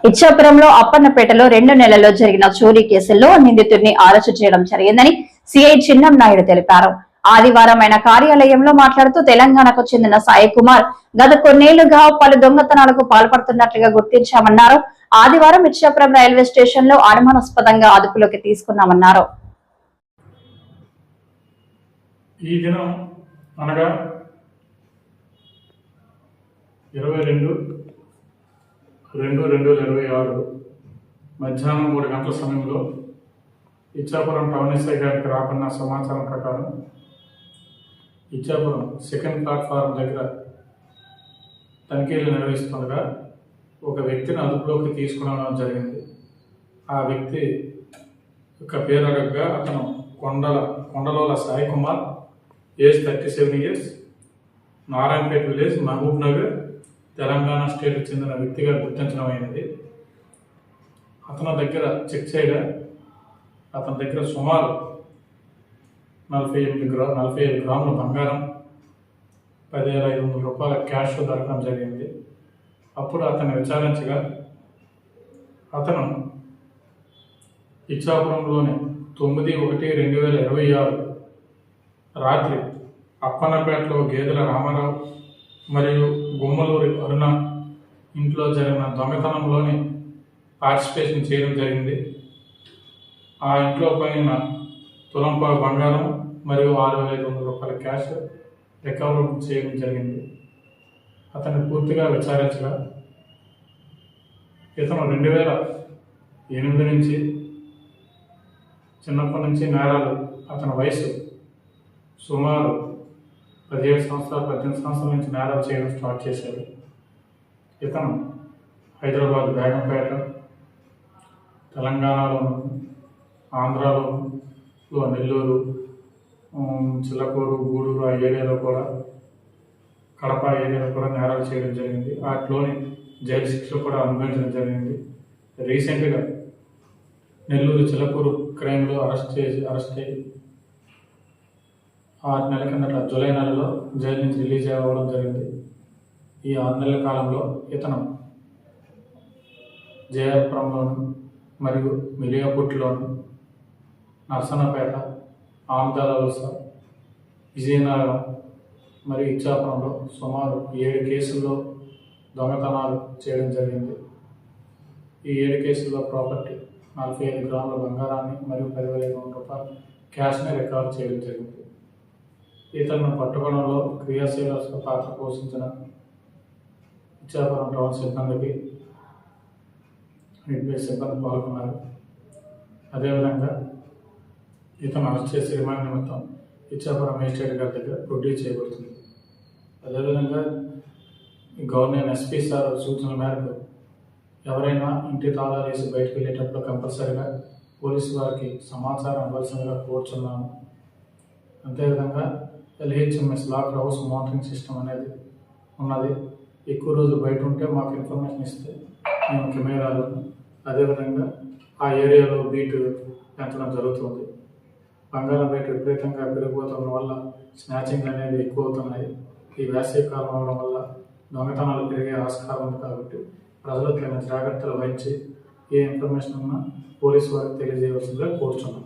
ఇచ్చాపురంలో అప్పన్నపేటలో 2 నెలల్లో జరిగిన చోరీ కేసుల్లో నిందితుడిని అరెస్టు చేయడం జరిగిందని సిఐ చిన్నం నాయుడు తెలిపారు. ఆదివారం ఆయన కార్యాలయంలో మాట్లాడుతూ తెలంగాణకు చెందిన సాయి కుమార్ గత కొన్నేళ్లుగా పలు దొంగతనాలకు పాల్పడుతున్నట్లుగా గుర్తించామన్నారు. ఆదివారం ఇచ్చాపురం రైల్వే స్టేషన్ లో అనుమానాస్పదంగా అదుపులోకి తీసుకున్నామన్నారు. ఈ దినం అనగా 22/2/2026 మధ్యాహ్నం 3 గంటల సమయంలో ఇచ్చాపురం టౌన్ ఎస్ఐ గారికి రాకున్న సమాచారం ప్రకారం ఇచ్చాపురం సెకండ్ ప్లాట్ఫారం దగ్గర తనిఖీలు నిర్వహిస్తుండగా ఒక వ్యక్తిని అదుపులోకి తీసుకురావడం జరిగింది. ఆ వ్యక్తి యొక్క పేరు అడగగా అతను కొండలోల Sai Kumar, age 37 years, Narayanpet village, Mahabubnagar, Telangana స్టేట్కి చెందిన వ్యక్తిగా గుర్తించడం అయినది. అతని దగ్గర చెక్ చేయగా అతని దగ్గర సుమారు 45 గ్రాముల బంగారం, 10,500 రూపాయల క్యాష్ దొరకడం జరిగింది. అప్పుడు అతన్ని విచారించగా అతను ఇచ్చాపురంలోని 9/1/2026 రాత్రి అప్పన్నపేటలో గేదెల రామారావు మరియు గుమ్మలూరి అరుణ ఇంట్లో జరిగిన దొంగతనంలోని పార్టిసిపేషన్ చేయడం జరిగింది. ఆ ఇంట్లో పైన తులంపావు బంగారం మరియు 6,500 రూపాయల క్యాష్ రికవర్ చేయడం జరిగింది. అతన్ని పూర్తిగా విచారించగా ఇతను 2008 నుంచి చిన్నప్పటి నుంచి నేరాలు, అతని వయసు సుమారు 17 సంవత్సరాలు 18 సంవత్సరాల నుంచి నేరాలు చేయడం స్టార్ట్ చేశాడు. ఇతను హైదరాబాద్, బేగంపేట, తెలంగాణలోను, ఆంధ్రాలో, నెల్లూరు, చిల్లకూరు, గూడూరు ఆ ఏరియాలో కూడా, కడప ఏరియాలో కూడా నేరాలు చేయడం జరిగింది. వాటిలోని జైలు శిక్ష కూడా అనుభవించడం జరిగింది. రీసెంట్గా నెల్లూరు చిల్లకూరు క్రైమ్లో అరెస్ట్ అయ్యి 6 నెలల కిందట జూలై నెలలో జైలు నుంచి రిలీజ్ అవ్వడం జరిగింది. ఈ 6 నెలల కాలంలో ఇతను జయపురంలోను మరియు మిలియాపుట్లోను, నర్సన్నపేట, ఆమదాలవలస, విజయనగరం మరియు ఇచ్చాపురంలో సుమారు 7 కేసుల్లో దొంగతనాలు చేయడం జరిగింది. ఈ 7 కేసుల్లో ప్రాపర్టీ 45 గ్రాముల బంగారాన్ని మరియు 10,500 రూపాయల క్యాష్ని రికవర్ చేయడం జరిగింది. ఇతరులను పట్టుకోవడంలో క్రియాశీల పాత్ర పోషించిన ఇచ్చాపురం టౌన్ సిబ్బంది పాల్గొన్నారు. అదేవిధంగా ఇతను అరెస్ట్ చేసి రిమాండ్ నిమిత్తం ఇచ్చాపురం మేజిస్ట్రేట్ గారి దగ్గర ప్రొడ్యూస్ చేయబడుతుంది. అదేవిధంగా గవర్నర్ ఎస్పీ సార్ సూచనల మేరకు ఎవరైనా ఇంటి తాళాలు వేసి బయటకు వెళ్ళేటప్పుడు కంపల్సరీగా పోలీసు వారికి సమాచారం ఇవ్వాల్సిందిగా కోరుచున్నాము. అంతేవిధంగా LHMS locked house monitoring system అనేది ఉన్నది. ఎక్కువ రోజులు బయట ఉంటే మాకు ఇన్ఫర్మేషన్ ఇస్తే మేము కెమెరాలు, అదేవిధంగా ఆ ఏరియాలో బీట్ పెంచడం జరుగుతుంది. బంగారం రేటు విపరీతంగా పెరిగిపోతున్న వల్ల స్నాచింగ్ అనేవి ఎక్కువ అవుతున్నాయి. ఈ వేసవి కాలం అవడం వల్ల దొంగతనాలు పెరిగే ఆస్కారం ఉంది. కాబట్టి ప్రజలు తగిన జాగ్రత్తలు వహించి ఏ ఇన్ఫర్మేషన్ ఉన్నా పోలీసు వారికి తెలియజేయవలసిందిగా కోరుచున్నాం.